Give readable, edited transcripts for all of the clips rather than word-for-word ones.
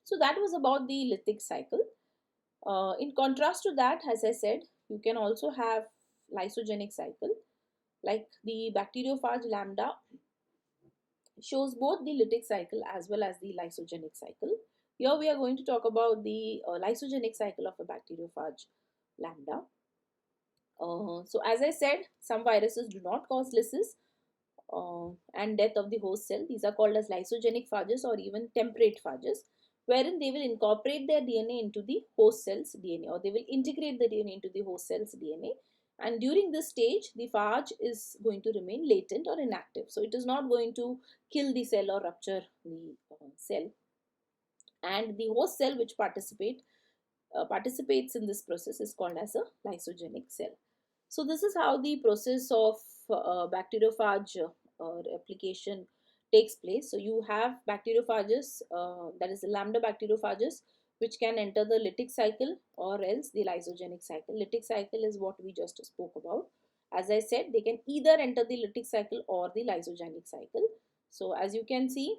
So that was about the lithic cycle. In contrast to that, as I said, you can also have lysogenic cycle, like the bacteriophage lambda shows both the lytic cycle as well as the lysogenic cycle. Here we are going to talk about the lysogenic cycle of a bacteriophage lambda. So as I said, some viruses do not cause lysis and death of the host cell. These are called as lysogenic phages or even temperate phages, wherein they will incorporate their DNA into the host cell's DNA, or they will integrate the DNA into the host cell's DNA. And during this stage, the phage is going to remain latent or inactive. So it is not going to kill the cell or rupture the cell. And the host cell which participates in this process is called as a lysogenic cell. So this is how the process of bacteriophage replication takes place. So you have bacteriophages, that is the lambda bacteriophages, which can enter the lytic cycle or else the lysogenic cycle. Lytic cycle is what we just spoke about. As I said, they can either enter the lytic cycle or the lysogenic cycle. So as you can see,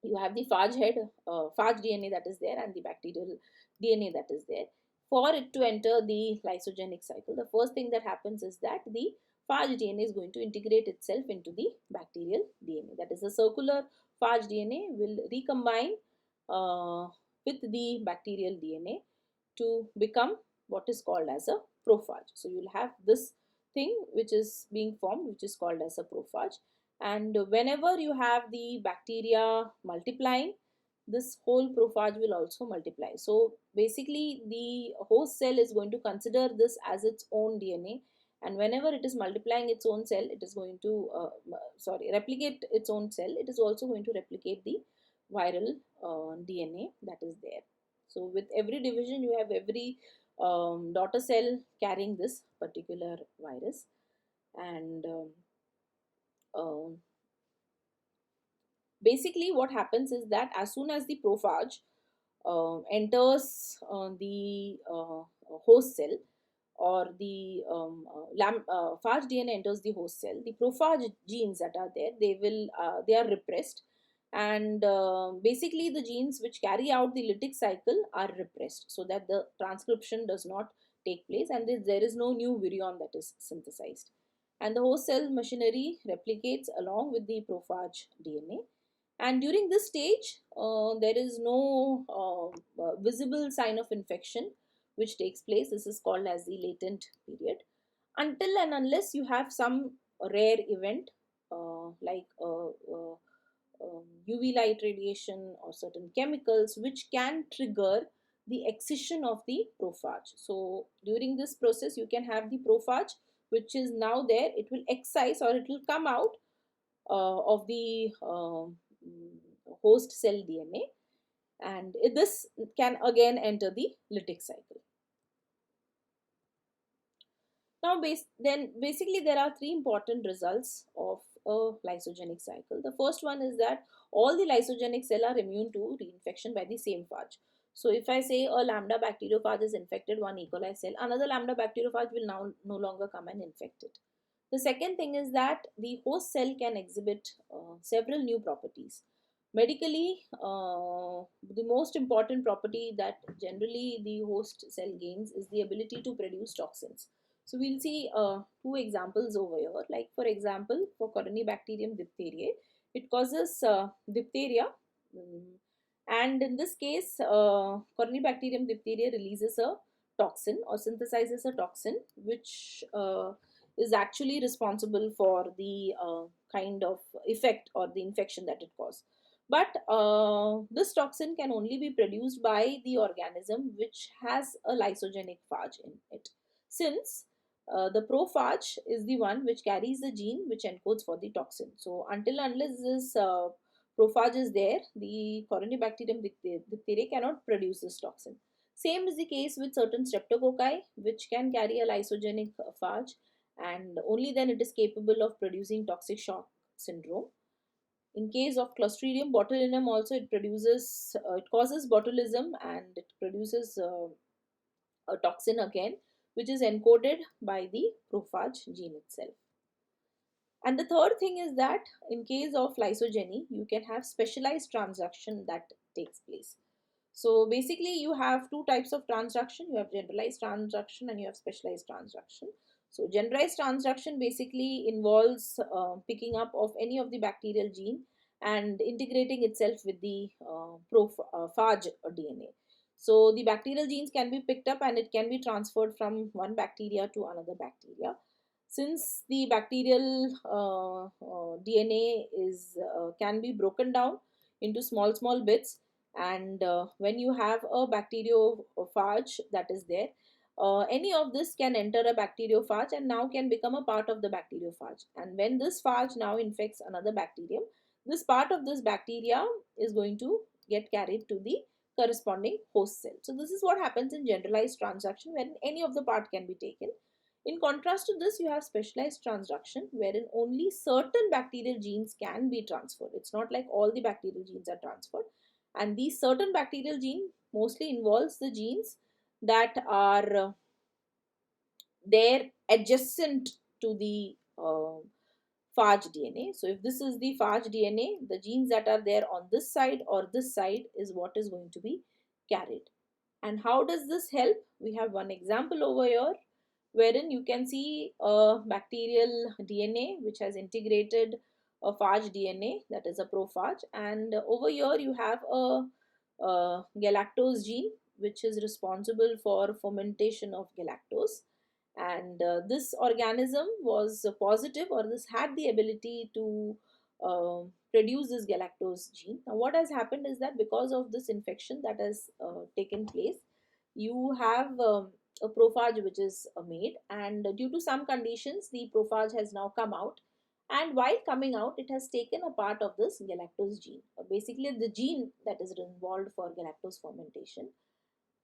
you have the phage head, phage DNA that is there, and the bacterial DNA that is there. For it to enter the lysogenic cycle, the first thing that happens is that the phage DNA is going to integrate itself into the bacterial DNA. That is, the circular phage DNA will recombine with the bacterial DNA to become what is called as a prophage. So you will have this thing which is being formed, which is called as a prophage. And whenever you have the bacteria multiplying, this whole prophage will also multiply. So basically the host cell is going to consider this as its own DNA, and whenever it is multiplying its own cell, it is going to replicate its own cell. It is also going to replicate the viral DNA that is there. So with every division, you have every daughter cell carrying this particular virus. And uh, basically what happens is that as soon as the prophage enters the host cell, or the phage DNA enters the host cell, the prophage genes that are there, they are repressed, and basically the genes which carry out the lytic cycle are repressed, so that the transcription does not take place, and there is no new virion that is synthesized, and the host cell machinery replicates along with the prophage DNA. And during this stage, there is no visible sign of infection which takes place. This is called as the latent period, until and unless you have some rare event, like UV light radiation or certain chemicals which can trigger the excision of the prophage. So during this process, you can have the prophage which is now there. It will excise, or it will come out of the host cell DNA, and this can again enter the lytic cycle. Now then basically there are three important results of a lysogenic cycle. The first one is that all the lysogenic cell are immune to reinfection by the same phage. So if I say a lambda bacteriophage is infected one E. coli cell, another lambda bacteriophage will now no longer come and infect it. The second thing is that the host cell can exhibit several new properties. Medically, the most important property that generally the host cell gains is the ability to produce toxins. So we'll see two examples over here. Like for example, for Corynebacterium diphtheriae, it causes diphtheria. And in this case, Corynebacterium diphtheriae releases a toxin or synthesizes a toxin which is actually responsible for the kind of effect or the infection that it causes. But this toxin can only be produced by the organism which has a lysogenic phage in it, since the prophage is the one which carries the gene which encodes for the toxin. So until unless this prophage is there, the Corynebacterium diphtheriae cannot produce this toxin. Same is the case with certain streptococci which can carry a lysogenic phage, and only then it is capable of producing toxic shock syndrome. In case of Clostridium botulinum also, it causes botulism, and it produces a toxin again which is encoded by the prophage gene itself. And the third thing is that in case of lysogeny, you can have specialized transduction that takes place. So basically, you have two types of transduction. You have generalized transduction and you have specialized transduction. So generalized transduction basically involves picking up of any of the bacterial gene and integrating itself with the phage DNA. So the bacterial genes can be picked up and it can be transferred from one bacteria to another bacteria. Since the bacterial DNA is can be broken down into small bits, and when you have a bacteriophage that is there, any of this can enter a bacteriophage and now can become a part of the bacteriophage. And when this phage now infects another bacterium, this part of this bacteria is going to get carried to the corresponding host cell. So this is what happens in generalized transduction, when any of the part can be taken. In contrast to this, you have specialized transduction, wherein only certain bacterial genes can be transferred. It's not like all the bacterial genes are transferred. And these certain bacterial gene mostly involves the genes that are there adjacent to the phage DNA. So if this is the phage DNA, the genes that are there on this side or this side is what is going to be carried. And how does this help? We have one example over here wherein you can see a bacterial DNA which has integrated a phage DNA, that is a prophage, and over here you have a galactose gene which is responsible for fermentation of galactose. And this organism was positive, or this had the ability to produce this galactose gene. Now what has happened is that because of this infection that has taken place, you have a prophage which is made, and due to some conditions the prophage has now come out, and while coming out it has taken a part of this galactose gene, basically the gene that is involved for galactose fermentation.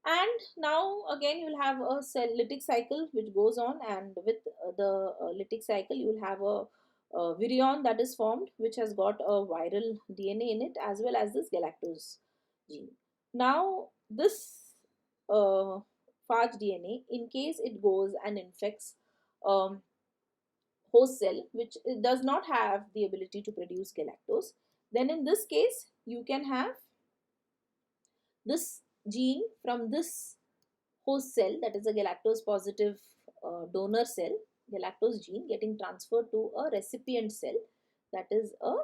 And now again you'll have a cell lytic cycle which goes on, and with the lytic cycle you will have a virion that is formed which has got a viral DNA in it, as well as this galactose gene. Now this uh, phage DNA, in case it goes and infects um, host cell which does not have the ability to produce galactose, then in this case you can have this gene from this host cell, that is a galactose positive donor cell, galactose gene getting transferred to a recipient cell that is a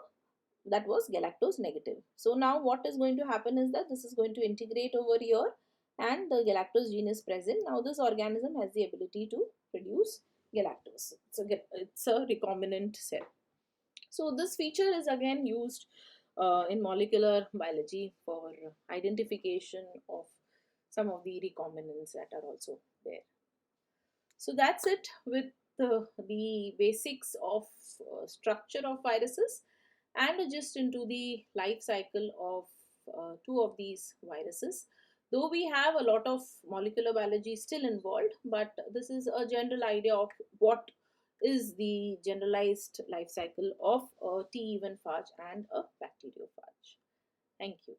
that was galactose negative. So now what is going to happen is that this is going to integrate over here and the galactose gene is present. Now this organism has the ability to produce galactose. It's a recombinant cell. So this feature is again used in molecular biology for identification of some of the recombinants that are also there. So that's it with the basics of structure of viruses and just into the life cycle of two of these viruses. Though we have a lot of molecular biology still involved, but this is a general idea of what is the generalized life cycle of a T even phage and a bacteriophage. Thank you.